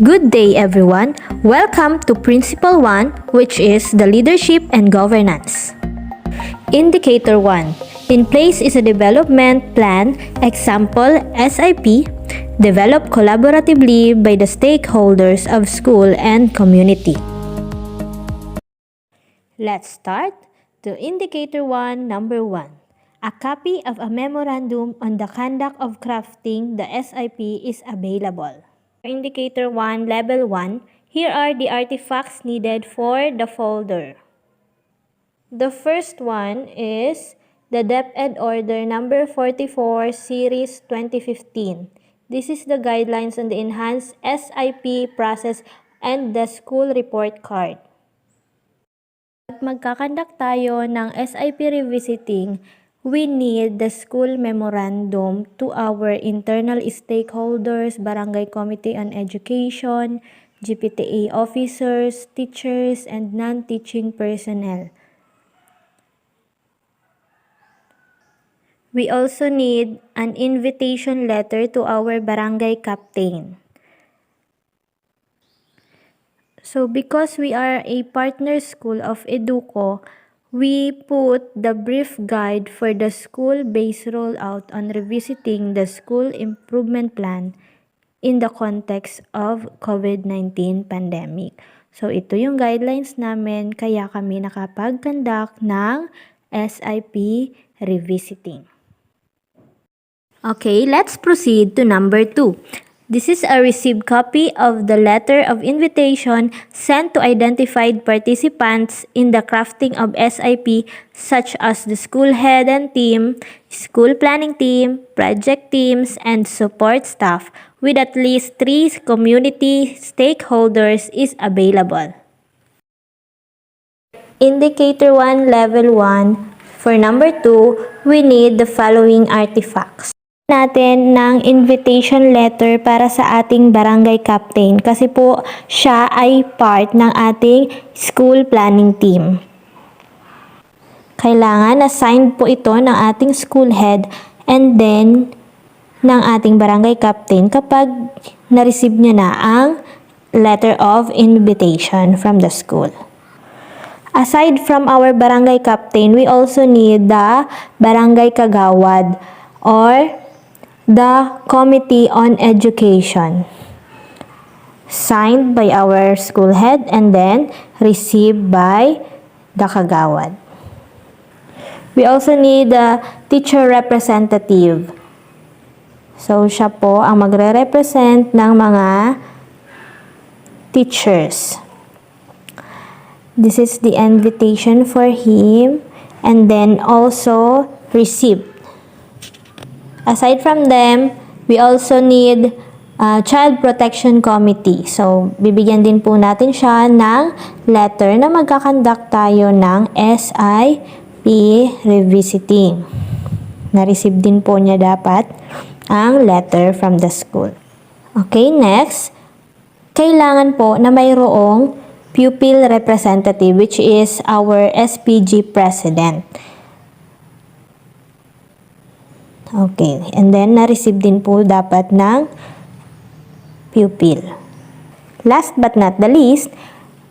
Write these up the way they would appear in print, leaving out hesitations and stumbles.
Good day everyone! Welcome to Principle 1, which is the leadership and governance. Indicator 1. In place is a development plan, example SIP, developed collaboratively by the stakeholders of school and community. Let's start to Indicator 1, number 1. A copy of a memorandum on the conduct of crafting the SIP is available. Indicator 1, Level 1, here are the artifacts needed for the folder. The first one is the DepEd Order number 44 Series 2015. This is the guidelines on the enhanced SIP process and the school report card. At magkakandak tayo ng SIP revisiting, we need the school memorandum to our internal stakeholders, Barangay Committee on Education, GPTA officers, teachers, and non-teaching personnel. We also need an invitation letter to our barangay captain. So because we are a partner school of Educo, we put the brief guide for the school-based rollout on revisiting the school improvement plan in the context of COVID-19 pandemic. So ito yung guidelines namin, kaya kami nakapag-conduct ng SIP revisiting. Okay, let's proceed to number 2. This is a received copy of the letter of invitation sent to identified participants in the crafting of SIP, such as the school head and team, school planning team, project teams, and support staff, with at least 3 community stakeholders is available. Indicator 1, Level 1. For number 2, we need the following artifacts natin ng invitation letter para sa ating barangay captain kasi po siya ay part ng ating school planning team. Kailangan assigned po ito ng ating school head and then ng ating barangay captain kapag na-receive niya na ang letter of invitation from the school. Aside from our barangay captain, we also need the barangay kagawad or the Committee on Education, signed by our school head and then received by the kagawad. We also need a teacher representative. So, siya po ang magre-represent ng mga teachers. This is the invitation for him and then also received. Aside from them, we also need a Child Protection Committee. So, bibigyan din po natin siya ng letter na magkakandak tayo ng SIP revisiting. Na-receive din po niya dapat ang letter from the school. Okay, next. Kailangan po na mayroong pupil representative, which is our SPG president. Okay, and then na-receive din po dapat ng pupil. Last but not the least,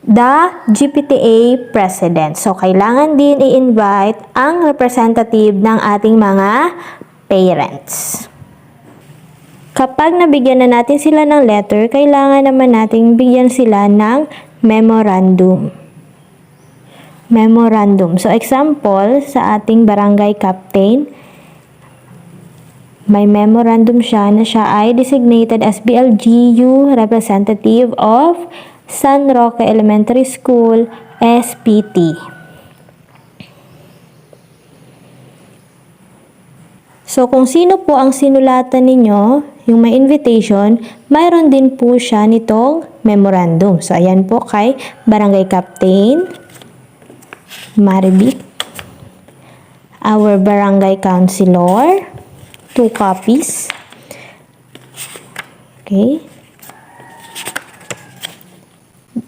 the GPTA president. So, kailangan din i-invite ang representative ng ating mga parents. Kapag nabigyan na natin sila ng letter, kailangan naman natin bigyan sila ng memorandum. So, example, sa ating barangay captain, may memorandum siya na siya ay designated as BLGU representative of San Roque Elementary School, SPT. So, kung sino po ang sinulatan ninyo, yung may invitation, mayroon din po siya nitong memorandum. So, ayan po kay Barangay Captain Maribik, our Barangay Councilor, 2 copies. Okay.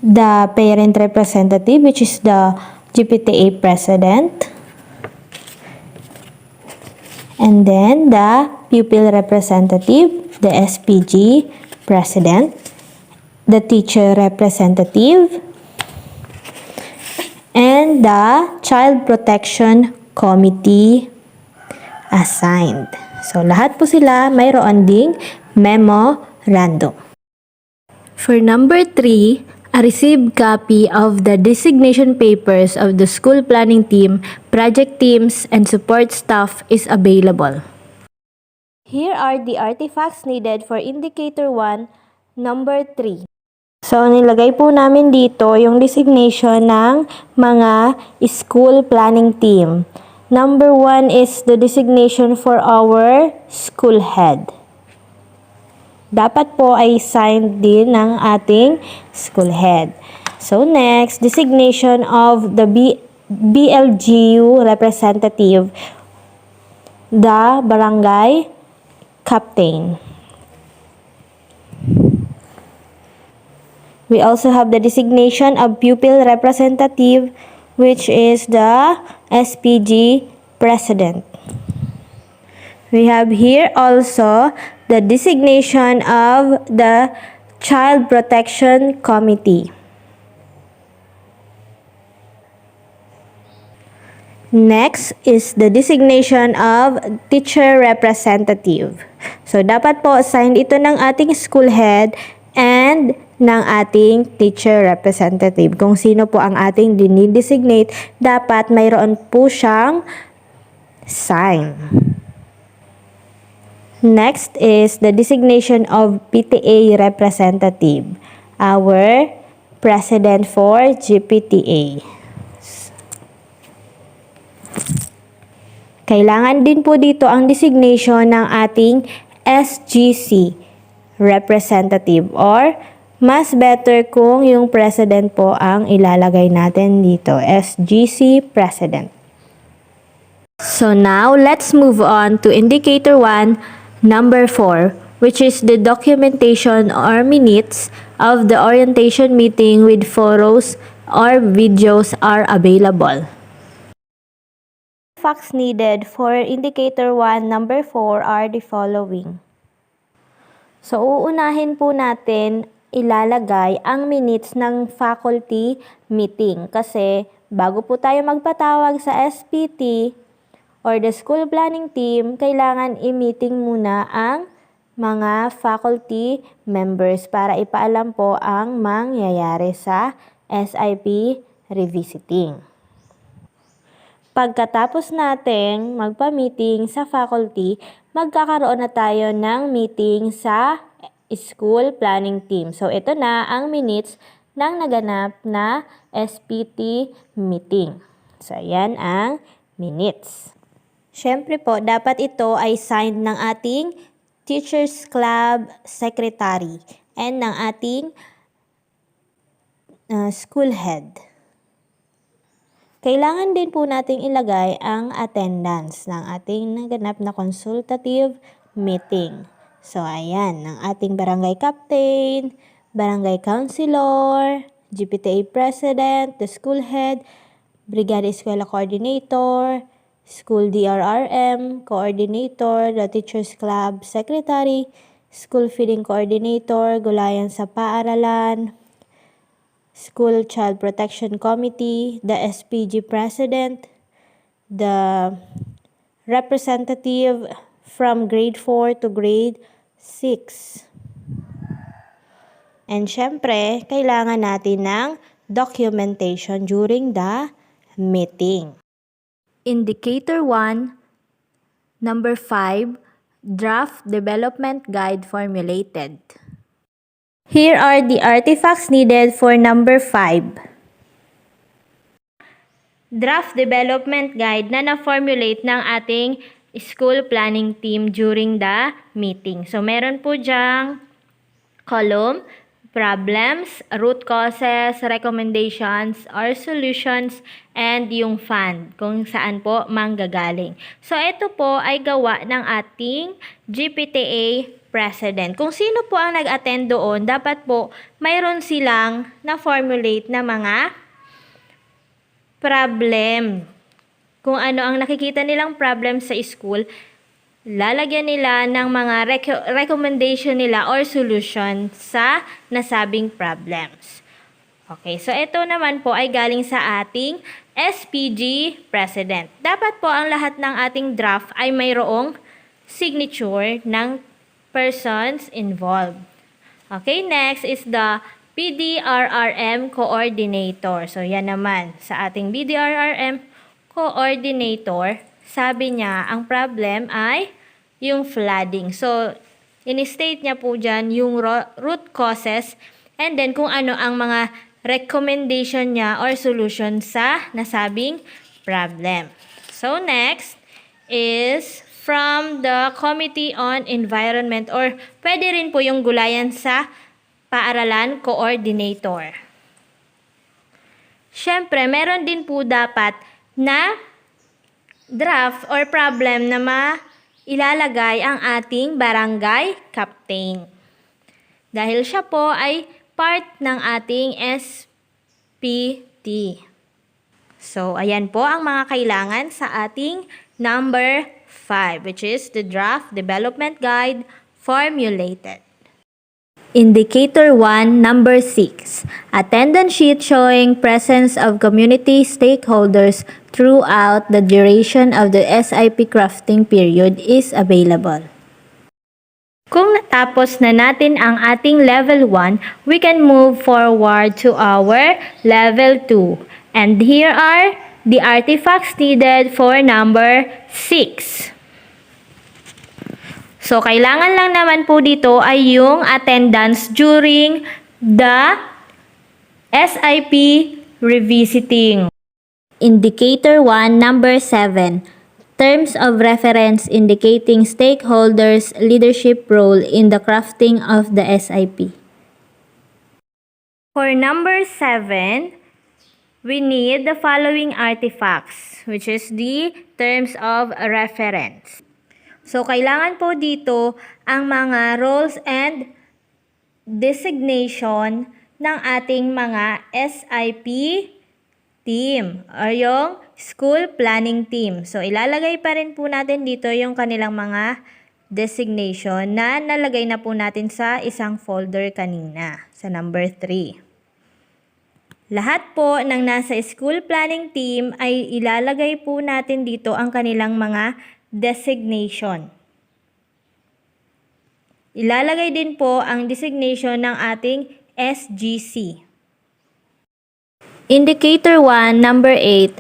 The parent representative, which is the GPTA president. And then the pupil representative, the SPG president. the teacher representative, and the Child Protection Committee assigned. So, lahat po sila mayroon ding memorandum. For number 3, a received copy of the designation papers of the school planning team, project teams, and support staff is available. Here are the artifacts needed for indicator 1, number 3. So, nilagay po namin dito yung designation ng mga school planning team. Number 1 is the designation for our school head. Dapat po ay signed din ng ating school head. So, next, designation of the BLGU representative, the barangay captain. We also have the designation of pupil representative, which is the SPG president. We have here also the designation of the Child Protection Committee. Next is the designation of teacher representative. So, dapat po assigned ito ng ating school head and ng ating teacher representative. Kung sino po ang ating dinidesignate, dapat mayroon po siyang sign. Next is the designation of PTA representative, our president for GPTA. Kailangan din po dito ang designation ng ating SGC representative, or mas better kung yung president po ang ilalagay natin dito, SGC president. So now, let's move on to indicator 1, number 4, which is the documentation or minutes of the orientation meeting with photos or videos are available. Facts needed for indicator 1, number 4 are the following. So, uunahin po natin ilalagay ang minutes ng faculty meeting kasi bago po tayo magpatawag sa SPT or the school planning team, kailangan i-meeting muna ang mga faculty members para ipaalam po ang mangyayari sa SIP revisiting. Pagkatapos nating magpa-meeting sa faculty, magkakaroon na tayo ng meeting sa school planning team. So, ito na ang minutes ng naganap na SPT meeting. So, ayan ang minutes. Siyempre po, dapat ito ay signed ng ating Teachers Club Secretary and ng ating school head. Kailangan din po nating ilagay ang attendance ng ating naganap na consultative meeting. So, ayan, ng ating barangay captain, barangay councilor, GPTA president, the school head, brigada eskwela coordinator, school DRRM, coordinator, the teachers club secretary, school feeding coordinator, gulayan sa paaralan, School Child Protection Committee, the SPG President, the representative from grade 4 to grade 6. And syempre, kailangan natin ng documentation during the meeting. Indicator 1, number 5, Draft Development Guide formulated. Here are the artifacts needed for number 5. Draft Development Guide na na-formulate ng ating school planning team during the meeting. So, meron po dyang column, problems, root causes, recommendations, or solutions, and yung fund, kung saan po manggagaling. So, ito po ay gawa ng ating GPTA president. Kung sino po ang nag-attend doon, dapat po mayroon silang na-formulate na mga problem. Kung ano ang nakikita nilang problem sa school, lalagyan nila ng mga recommendation nila or solution sa nasabing problems. Okay, so ito naman po ay galing sa ating SPG President. Dapat po ang lahat ng ating draft ay mayroong signature ng persons involved. Okay, next is the PDRRM Coordinator. So, yan naman. Sa ating PDRRM Coordinator, sabi niya, ang problem ay yung flooding. So, in-state niya po dyan yung root causes and then kung ano ang mga recommendation niya or solution sa nasabing problem. So, next is from the Committee on Environment or pwede rin po yung gulayan sa paaralan coordinator. Siyempre, meron din po dapat na draft or problem na ilalagay ang ating barangay captain. Dahil siya po ay part ng ating SPT. So, ayan po ang mga kailangan sa ating number 5, which is the Draft Development Guide formulated. Indicator 1, number 6. Attendance sheet showing presence of community stakeholders throughout the duration of the SIP crafting period is available. Kung natapos na natin ang ating level 1, we can move forward to our level 2. And here are the artifacts needed for number 6. So, kailangan lang naman po dito ay yung attendance during the SIP revisiting. Indicator 1, number 7. Terms of reference indicating stakeholders' leadership role in the crafting of the SIP. For number 7, we need the following artifacts, which is the terms of reference. So, kailangan po dito ang mga roles and designation ng ating mga SIP team or yung school planning team. So, ilalagay pa rin po natin dito yung kanilang mga designation na nalagay na po natin sa isang folder kanina, sa number 3. Lahat po ng nasa school planning team ay ilalagay po natin dito ang kanilang mga designation. Ilalagay din po ang designation ng ating SGC. Indicator 1, number 8.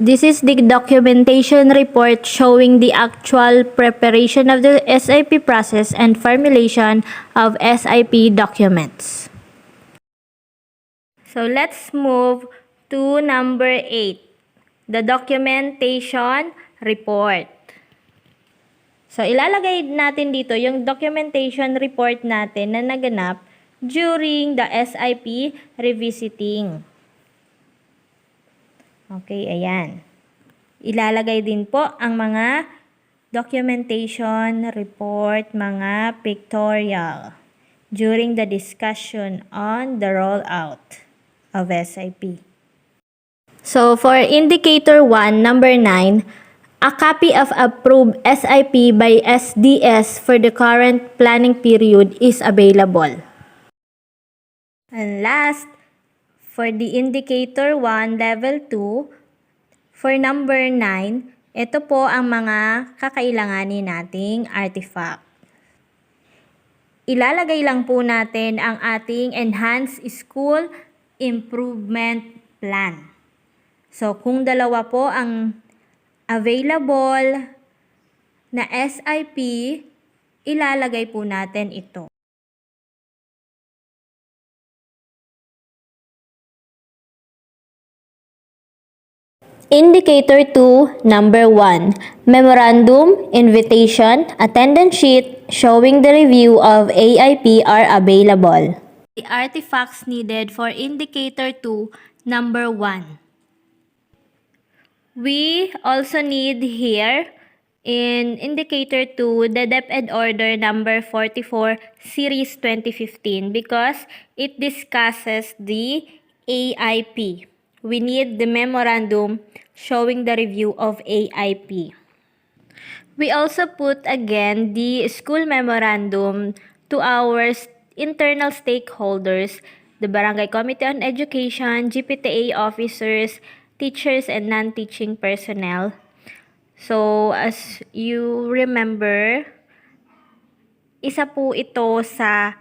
This is the documentation report showing the actual preparation of the SIP process and formulation of SIP documents. So let's move to number 8, the documentation report. So ilalagay natin dito yung documentation report natin na naganap during the SIP revisiting. Okay, ayan. Ilalagay din po ang mga documentation report, mga pictorial during the discussion on the rollout of SIP. So, for indicator 1, number 9, a copy of approved SIP by SDS for the current planning period is available. And last, for the indicator 1, level 2, for number 9, ito po ang mga kakailanganin nating artifact. Ilalagay lang po natin ang ating Enhanced School Improvement Plan. So, kung dalawa po ang available na SIP, ilalagay po natin ito. Indicator 2, number 1, Memorandum, Invitation, Attendance Sheet showing the review of AIP are available. The artifacts needed for Indicator 2, number 1. We also need here in Indicator 2 the DepEd Order number 44 Series 2015 because it discusses the AIP. We need the memorandum showing the review of AIP. We also put again the school memorandum to our internal stakeholders, the Barangay Committee on Education, GPTA officers, teachers, and non-teaching personnel. So, as you remember, isa po ito sa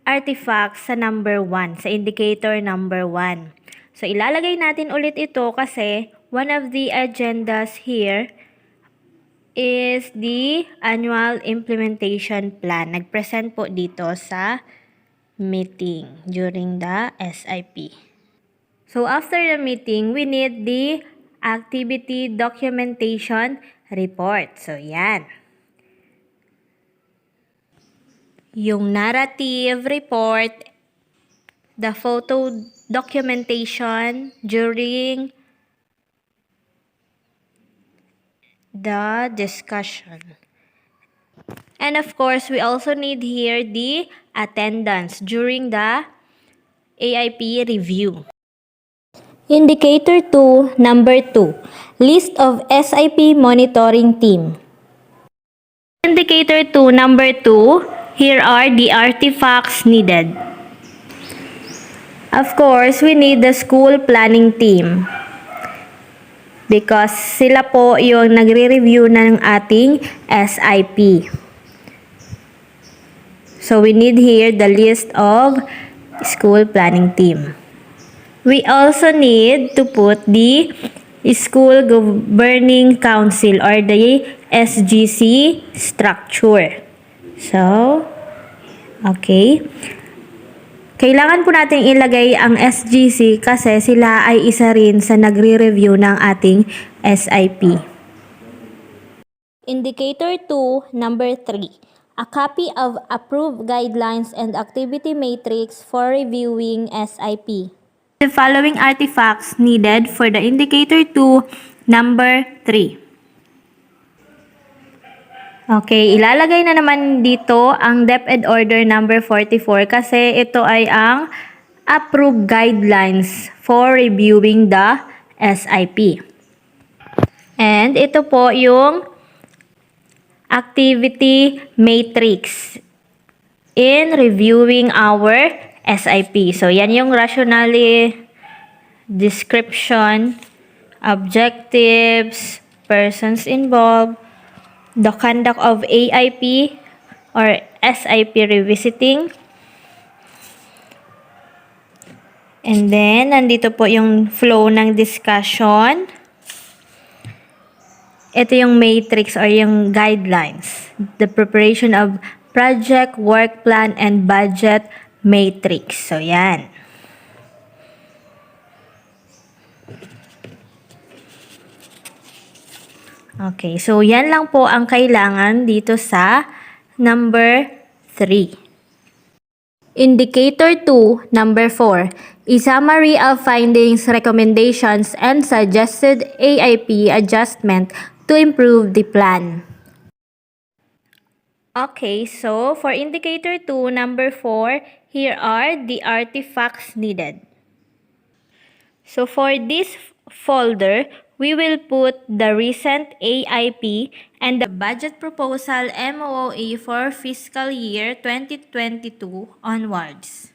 artifact sa number 1, sa indicator number 1. So, ilalagay natin ulit ito kasi one of the agendas here is the annual implementation plan. Nag-present po dito sa meeting during the SIP. So, after the meeting, we need the activity documentation report. So, yan. Yung narrative report, the photo documentation during the discussion. And of course, we also need here the attendance during the AIP review. Indicator 2, number 2, list of SIP monitoring team. Indicator 2, number 2, here are the artifacts needed. Of course, we need the school planning team because sila po yung nagre-review ng ating SIP. So, we need here the list of school planning team. We also need to put the School Governing Council or the SGC structure. So, okay. Kailangan po natin ilagay ang SGC kasi sila ay isa rin sa nagre-review ng ating SIP. Indicator 2, number 3. A copy of approved guidelines and activity matrix for reviewing SIP. The following artifacts needed for the indicator 2, number 3. Okay, ilalagay na naman dito ang DepEd Order number 44 kasi ito ay ang approved guidelines for reviewing the SIP. And ito po yung activity matrix in reviewing our SIP. So, yan yung rationale, description, objectives, persons involved, the conduct of AIP or SIP revisiting. And then, nandito po yung flow ng discussion. Ito yung matrix or yung guidelines. The preparation of project, work plan, and budget matrix. So, yan. Okay, so yan lang po ang kailangan dito sa number 3. Indicator 2, number 4, a summary of findings, recommendations, and suggested AIP adjustment to improve the plan. Okay, so for indicator 2, number 4, here are the artifacts needed. So for this folder, we will put the recent AIP and the budget proposal MOE for fiscal year 2022 onwards.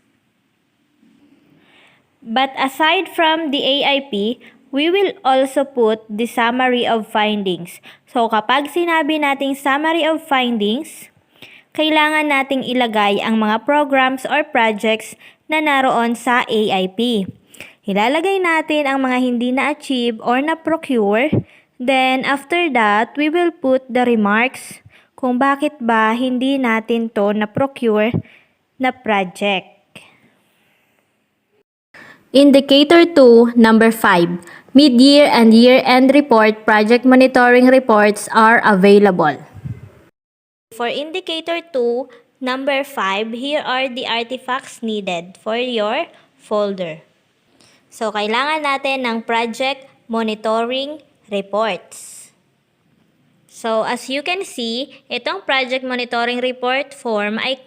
But aside from the AIP, we will also put the summary of findings. So kapag sinabi nating summary of findings, kailangan nating ilagay ang mga programs or projects na naroon sa AIP. Ilalagay natin ang mga hindi na-achieve or na-procure. Then, after that, we will put the remarks kung bakit ba hindi natin to na-procure na project. Indicator 2, number 5. Mid-year and year-end report project monitoring reports are available. For indicator 2, number 5, here are the artifacts needed for your folder. So, kailangan natin ng project monitoring reports. So, as you can see, itong project monitoring report form ay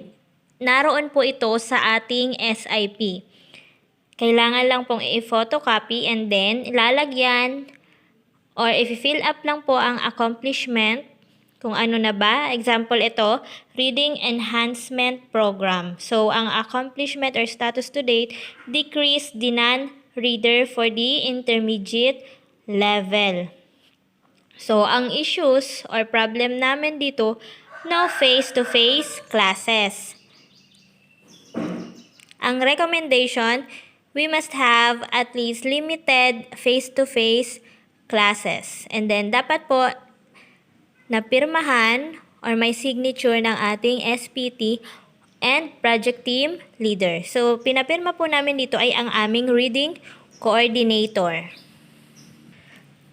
naroon po ito sa ating SIP. Kailangan lang pong i-photocopy and then ilalagyan or i-fill up lang po ang accomplishment Kung ano na ba? Example ito, Reading Enhancement Program. So, ang accomplishment or status to date, decrease the non-reader for the intermediate level. So, ang issues or problem namin dito, no face-to-face classes. Ang recommendation, we must have at least limited face-to-face classes. And then, dapat po napirmahan or may signature ng ating SPT and project team leader. So, pinapirma po namin dito ay ang aming reading coordinator.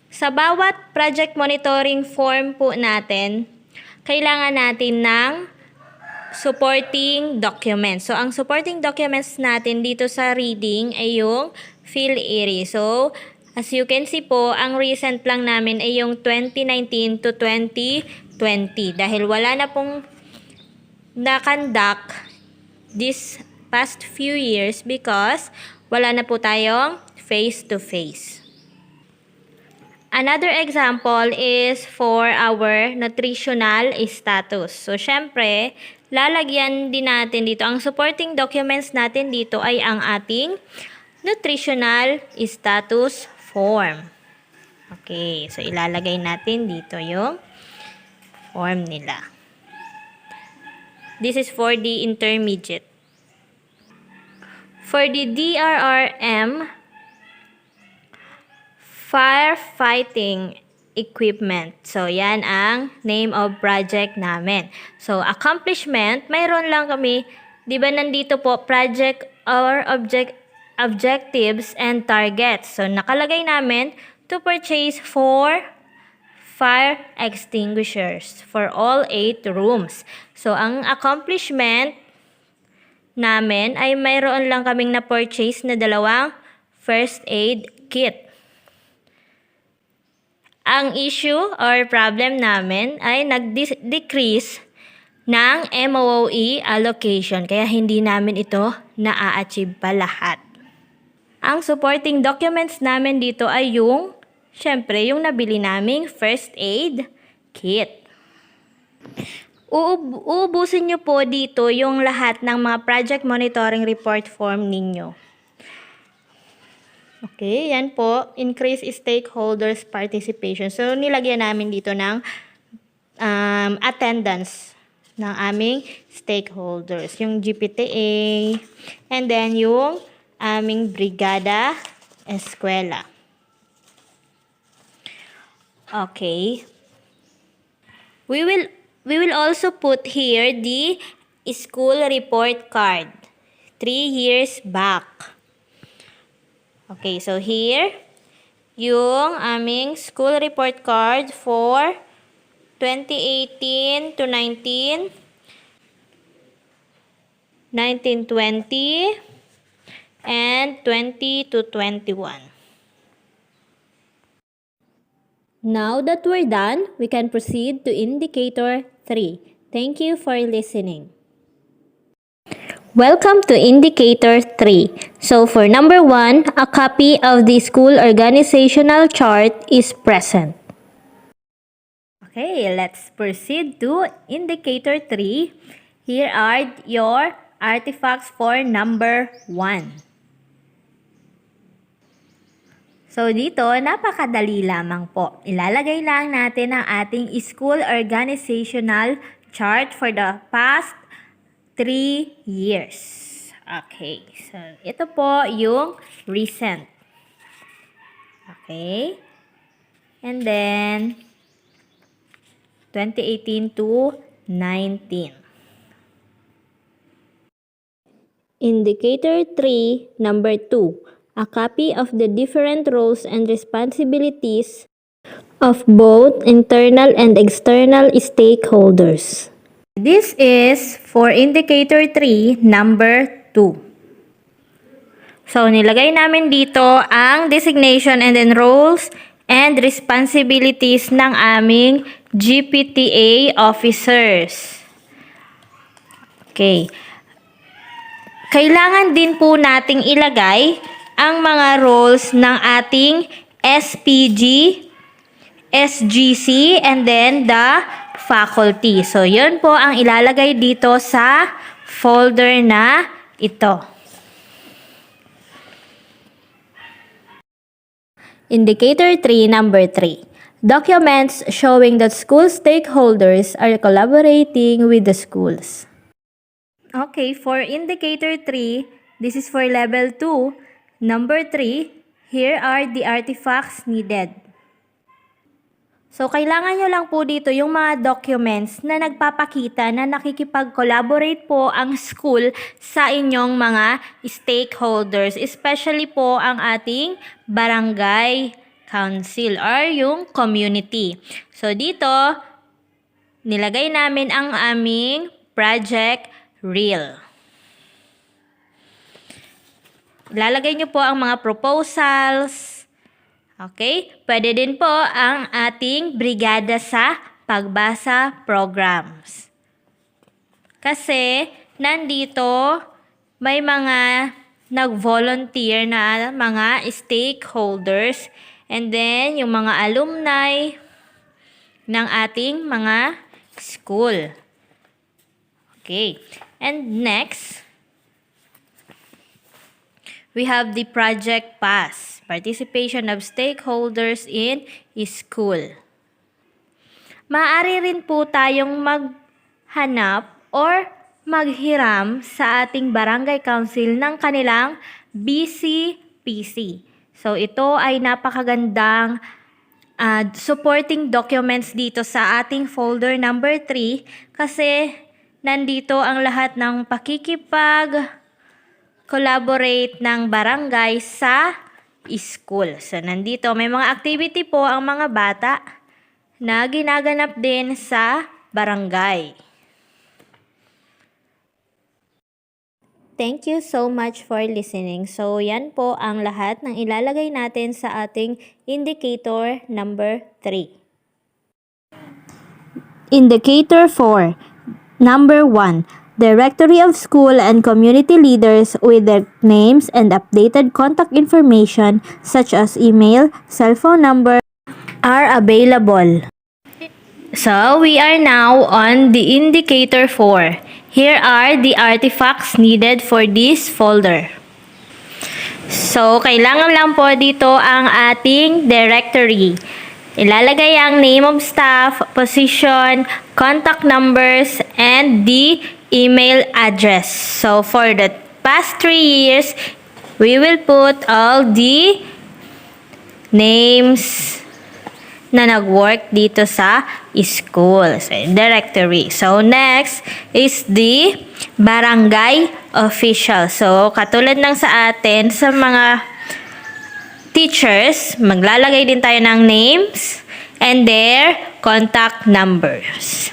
Sa bawat project monitoring form po natin, kailangan natin ng supporting documents. So, ang supporting documents natin dito sa reading ay yung field area. So, as you can see po, ang recent lang namin ay yung 2019 to 2020. Dahil wala na pong na-conduct this past few years because wala na po tayong face-to-face. Another example is for our nutritional status. So, syempre, lalagyan din natin dito. Ang supporting documents natin dito ay ang ating nutritional status form. Okay, so ilalagay natin dito yung form nila. This is for the intermediate. For the DRRM, firefighting equipment. So, yan ang name of project namin. So, accomplishment, mayroon lang kami, di ba nandito po, project or objectives and targets. So, nakalagay namin to purchase 4 fire extinguishers for all 8 rooms. So, ang accomplishment namin ay mayroon lang kaming na-purchase na 2 first aid kit. Ang issue or problem namin ay nag-decrease ng MOE allocation, kaya hindi namin ito na-achieve pa lahat. Ang supporting documents namin dito ay yung, syempre, yung nabili naming first aid kit. Uubusin nyo po dito yung lahat ng mga project monitoring report form ninyo. Okay, yan po. Increase stakeholders participation. So, nilagyan namin dito ng attendance ng aming stakeholders. Yung GPTA, and then yung aming brigada eskwela. Okay. We will also put here the school report card 3 years back. Okay, so here, yung aming school report card for 2018 to 1920, and 20 to 21. Now that we're done, we can proceed to indicator 3. Thank you for listening. Welcome to indicator 3. So for number 1, a copy of the school organizational chart is present. Okay, let's proceed to indicator 3. Here are your artifacts for number 1. So dito, napakadali lamang po. Ilalagay lang natin ang ating school organizational chart for the past 3 years. Okay, so ito po yung recent. Okay, and then 2018 to 19. Indicator 3, number 2. A copy of the different roles and responsibilities of both internal and external stakeholders. This is for indicator 3, number 2. So, nilagay namin dito ang designation and then roles and responsibilities ng aming GPTA officers. Okay. Kailangan din po nating ilagay ang mga roles ng ating SPG, SGC, and then the faculty. So, yun po ang ilalagay dito sa folder na ito. Indicator 3, number 3. Documents showing that school stakeholders are collaborating with the schools. Okay, for indicator 3, this is for level 2. Number 3, here are the artifacts needed. So, kailangan nyo lang po dito yung mga documents na nagpapakita na nakikipag-collaborate po ang school sa inyong mga stakeholders, especially po ang ating barangay council or yung community. So, dito, nilagay namin ang aming project reel. Ilalagay nyo po ang mga proposals. Okay? Pwede din po ang ating brigada sa pagbasa programs. Kasi nandito may mga nag-volunteer na mga stakeholders and then yung mga alumni ng ating mga school. Okay. And next, we have the project pass, participation of stakeholders in school. Maaari rin po tayong maghanap or maghiram sa ating barangay council ng kanilang BCPC. So ito ay napakagandang supporting documents dito sa ating folder number 3 kasi nandito ang lahat ng collaborate ng barangay sa school. So, nandito may mga activity po ang mga bata na ginaganap din sa barangay. Thank you so much for listening. So, yan po ang lahat ng ilalagay natin sa ating indicator number 3. Indicator 4. Number 1. Directory of school and community leaders with their names and updated contact information such as email, cell phone number are available. So, we are now on the indicator 4. Here are the artifacts needed for this folder. So, kailangan lang po dito ang ating directory. Ilalagay ang name of staff, position, contact numbers, and the email address. So, for the past 3 years, we will put all the names na nag-work dito sa school, so directory. So, next is the barangay official. So, katulad ng sa atin, sa mga teachers, maglalagay din tayo ng names and their contact numbers.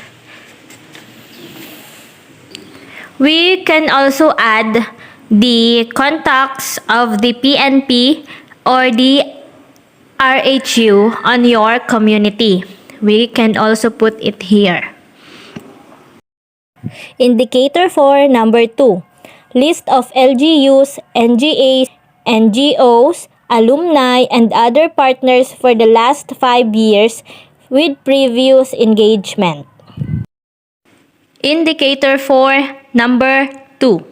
We can also add the contacts of the PNP or the RHU on your community. We can also put it here. Indicator 4, number 2. List of LGUs, NGAs, NGOs, alumni, and other partners for the last 5 years with previous engagement. Indicator 4, number 2.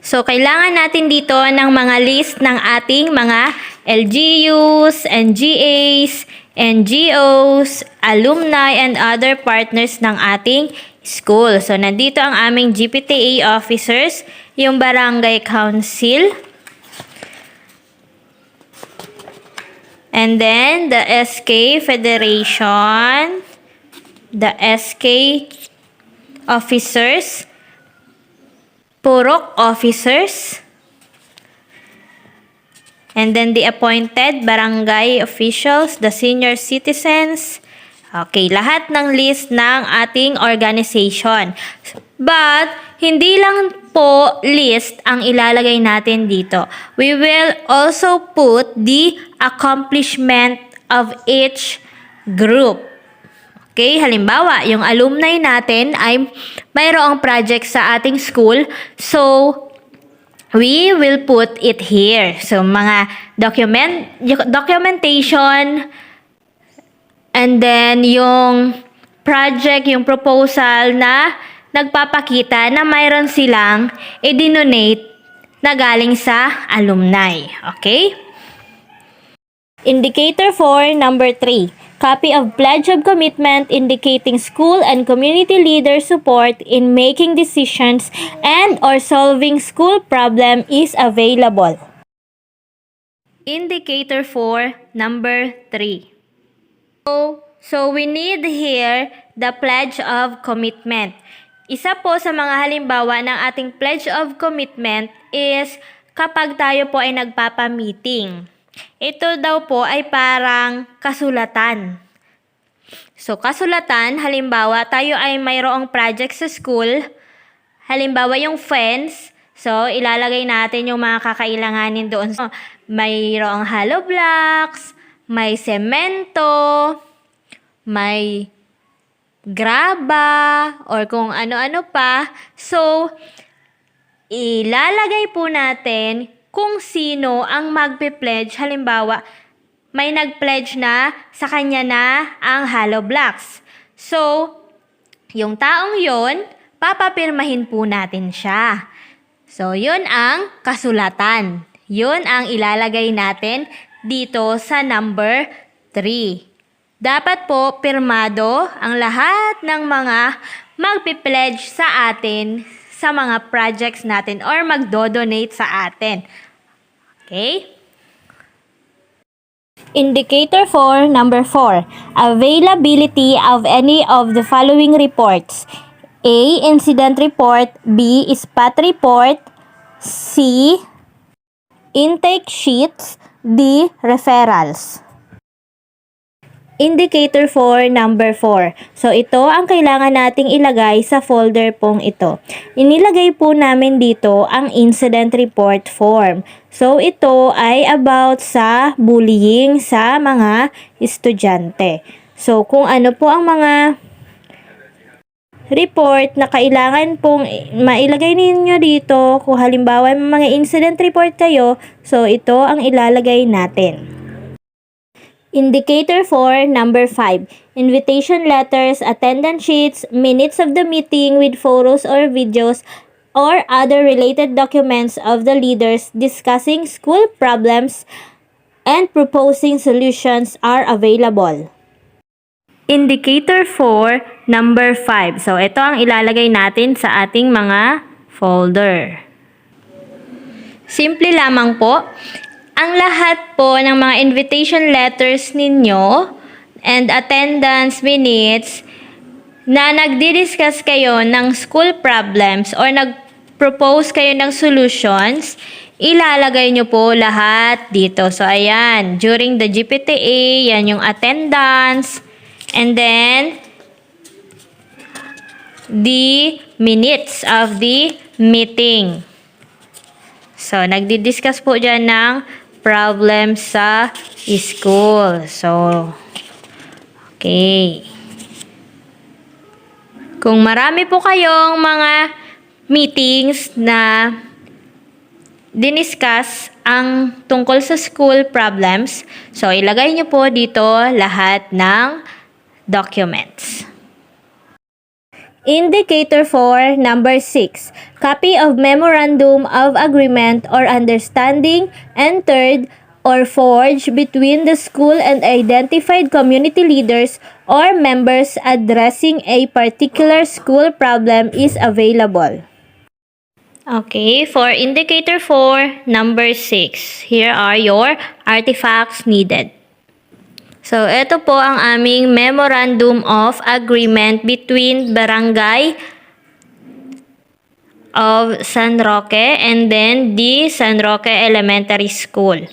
So, kailangan natin dito ng mga list ng ating mga LGUs, NGAs, NGOs, alumni, and other partners ng ating school. So, nandito ang aming GPTA officers, yung barangay council, and then the SK Federation, the SK officers, Purok officers, and then the appointed barangay officials, the senior citizens. Okay, lahat ng list ng ating organization. But, hindi lang po list ang ilalagay natin dito. We will also put the accomplishment of each group. Okay, halimbawa, yung alumni natin ay mayroong project sa ating school. So, we will put it here. So, mga documentation And then, yung project, yung proposal na nagpapakita na mayroon silang i-donate na galing sa alumni. Okay? Indicator 4, number 3. Copy of Pledge of Commitment indicating school and community leader support in making decisions and or solving school problem is available. Indicator 4, number 3. So we need here the Pledge of Commitment. Isa po sa mga halimbawa ng ating Pledge of Commitment is kapag tayo po ay nagpapa-meeting. Ito daw po ay parang kasulatan. So kasulatan, halimbawa tayo ay mayroong project sa school, halimbawa yung fence, so ilalagay natin yung mga kakailanganin doon. So, mayroong hollow blocks, may semento, may graba, or kung ano-ano pa. So, ilalagay po natin kung sino ang magpe-pledge. Halimbawa, may nag-pledge na sa kanya na ang hollow blocks. So, yung taong yon, papapirmahin po natin siya. So, yun ang kasulatan. Yun ang ilalagay natin dito sa number 3. Dapat po pirmado ang lahat ng mga magpi-pledge sa atin sa mga projects natin or magdo-donate sa atin. Okay? Indicator 4, number 4. Availability of any of the following reports. A. Incident report. B. Spot report. C. Intake sheets. D. Referrals. Indicator 4, number 4. So, ito ang kailangan nating ilagay sa folder pong ito. Inilagay po namin dito ang incident report form. So, ito ay about sa bullying sa mga estudyante. So, kung ano po ang mga report na kailangan pong mailagay ninyo dito, kung halimbawa may mga incident report kayo, so ito ang ilalagay natin. Indicator 4, number 5. Invitation letters, attendance sheets, minutes of the meeting with photos or videos, or other related documents of the leaders discussing school problems and proposing solutions are available. Indicator 4, number 5. So, ito ang ilalagay natin sa ating mga folder. Simple lamang po. Ang lahat po ng mga invitation letters ninyo and attendance minutes na nagdi-discuss kayo ng school problems or nag-propose kayo ng solutions, ilalagay nyo po lahat dito. So, ayan, during the GPTA, yan yung attendance, and then the minutes of the meeting. So, nagdi-discuss po dyan ng problem sa school. So, okay. Kung marami po kayong mga meetings na diniscuss ang tungkol sa school problems, so ilagay niyo po dito lahat ng documents. Indicator 4, number 6. Copy of Memorandum of Agreement or Understanding entered or forged between the school and identified community leaders or members addressing a particular school problem is available. Okay, for indicator 4, number 6. Here are your artifacts needed. So, ito po ang aming Memorandum of Agreement between Barangay of San Roque and then the San Roque Elementary School.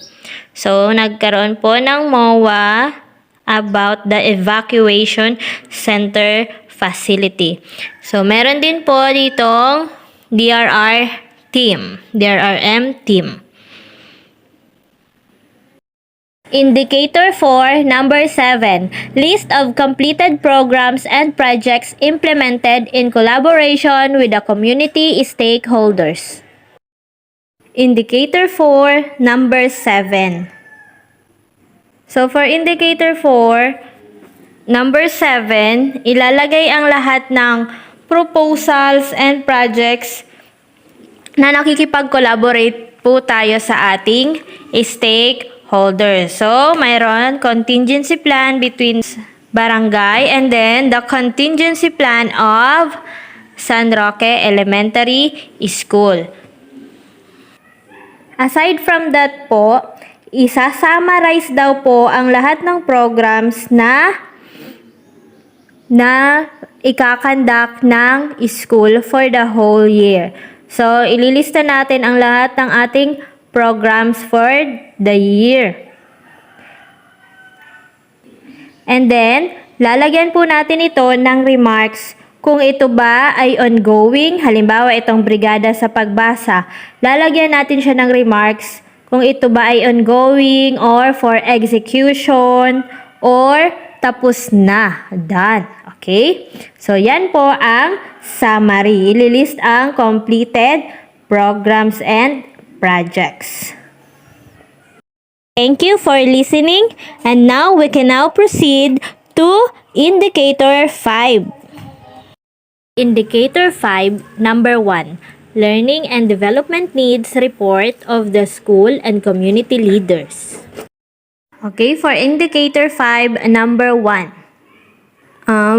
So, nagkaroon po ng MOA about the evacuation center facility. So, meron din po ditong DRRM team. Indicator 4, number 7. List of completed programs and projects implemented in collaboration with the community stakeholders. Indicator 4, number 7. So for indicator 4, Number 7, ilalagay ang lahat ng proposals and projects na nakikipag-collaborate po tayo sa ating stakeholders. So, mayroon contingency plan between barangay and then the contingency plan of San Roque Elementary School. Aside from that po, isa-summarize daw po ang lahat ng programs na ikakandak ng school for the whole year. So, ililista natin ang lahat ng ating programs for the year. And then, lalagyan po natin ito ng remarks kung ito ba ay ongoing. Halimbawa, itong brigada sa pagbasa. Lalagyan natin siya ng remarks kung ito ba ay ongoing or for execution or tapos na. Done. Okay? So, yan po ang summary. Ililist ang completed programs and projects. Thank you for listening. And now, we can now proceed to Indicator 5. Indicator 5, number 1. Learning and Development Needs Report of the School and Community Leaders. Okay, for Indicator 5, number 1.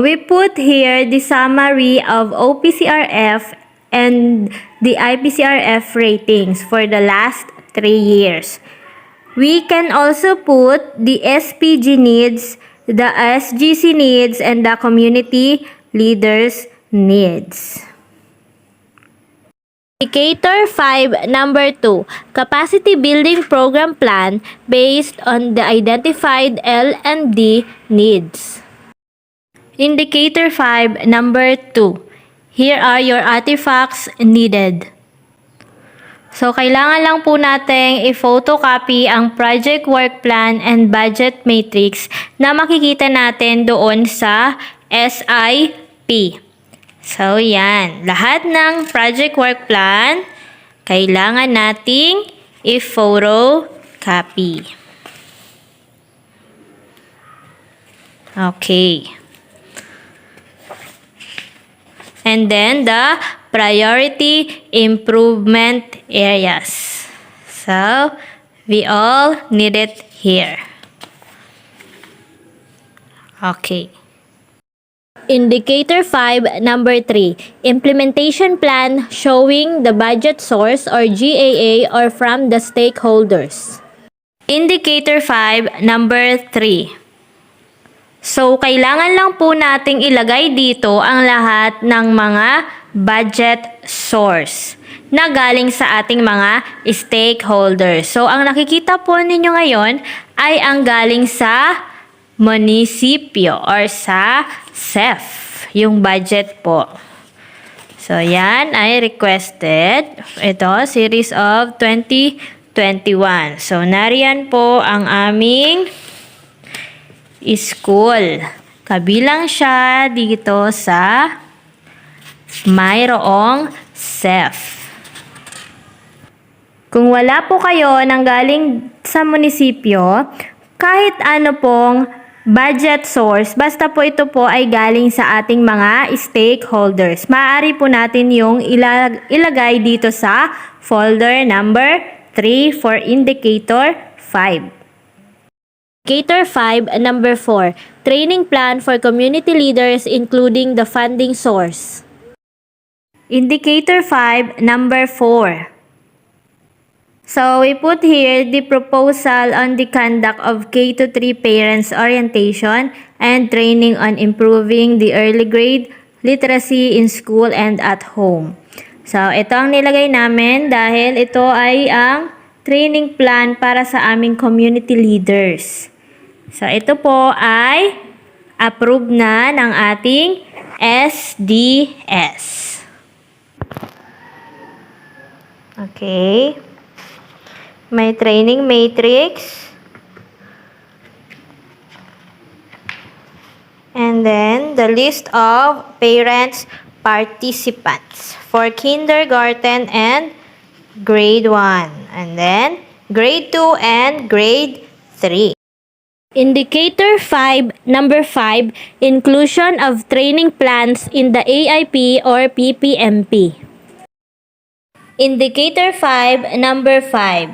We put here the summary of OPCRF and the IPCRF ratings for the last 3 years. We can also put the SPG needs, the SGC needs, and the community leaders needs. Indicator 5, number 2, Capacity Building Program Plan based on the identified L&D needs. Indicator 5, number 2, here are your artifacts needed. So, kailangan lang po natin i-photocopy ang project work plan and budget matrix na makikita natin doon sa SIP. So, yan. Lahat ng project work plan, kailangan nating i-photocopy. Okay. And then, the priority improvement areas. So, we all need it here. Okay. Indicator 5, number 3, Implementation Plan showing the budget source or GAA or from the stakeholders. Indicator 5, number 3. So, kailangan lang po nating ilagay dito ang lahat ng mga budget source na galing sa ating mga stakeholders. So, ang nakikita po ninyo ngayon ay ang galing sa munisipyo or sa SEF, yung budget po. So, yan ay requested. Ito, series of 2021. So, nariyan po ang aming school. Kabilang siya dito sa mayroong SEF. Kung wala po kayo nang galing sa munisipyo, kahit ano pong budget source, basta po ito po ay galing sa ating mga stakeholders, maaari po natin yung ilagay dito sa folder number 3 for Indicator 5. Indicator 5, number 4, Training Plan for Community Leaders including the funding source. Indicator 5, number 4. So, we put here the proposal on the conduct of K-3 parents orientation and training on improving the early grade literacy in school and at home. So, ito ang nilagay namin dahil ito ay ang training plan para sa aming community leaders. So, ito po ay approved na ng ating SDS. Okay. May training matrix. And then, the list of parents participants for kindergarten and grade 1. And then, grade 2 and grade 3. Indicator 5, number 5, inclusion of training plans in the AIP or PPMP. Indicator 5, number 5.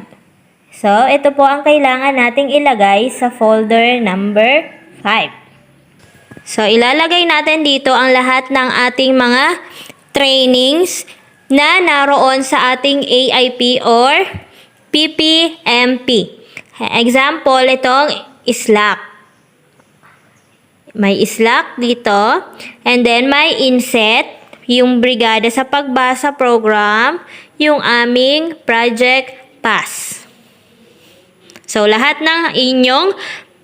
So, ito po ang kailangan nating ilagay sa folder number 5. So, ilalagay natin dito ang lahat ng ating mga trainings na naroon sa ating AIP or PPMP. Example, itong Slack. May Slack dito. And then, may inset, yung brigada sa pagbasa program, yung aming project pass. So, lahat ng inyong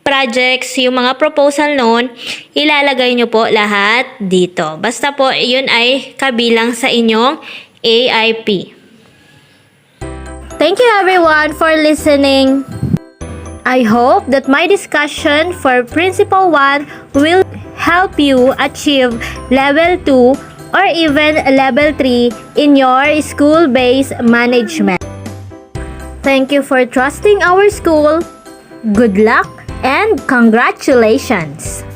projects, yung mga proposal noon, ilalagay nyo po lahat dito. Basta po, yun ay kabilang sa inyong AIP. Thank you everyone for listening. I hope that my discussion for Principle 1 will help you achieve Level 2 or even Level 3 in your school-based management. Thank you for trusting our school. Good luck and congratulations!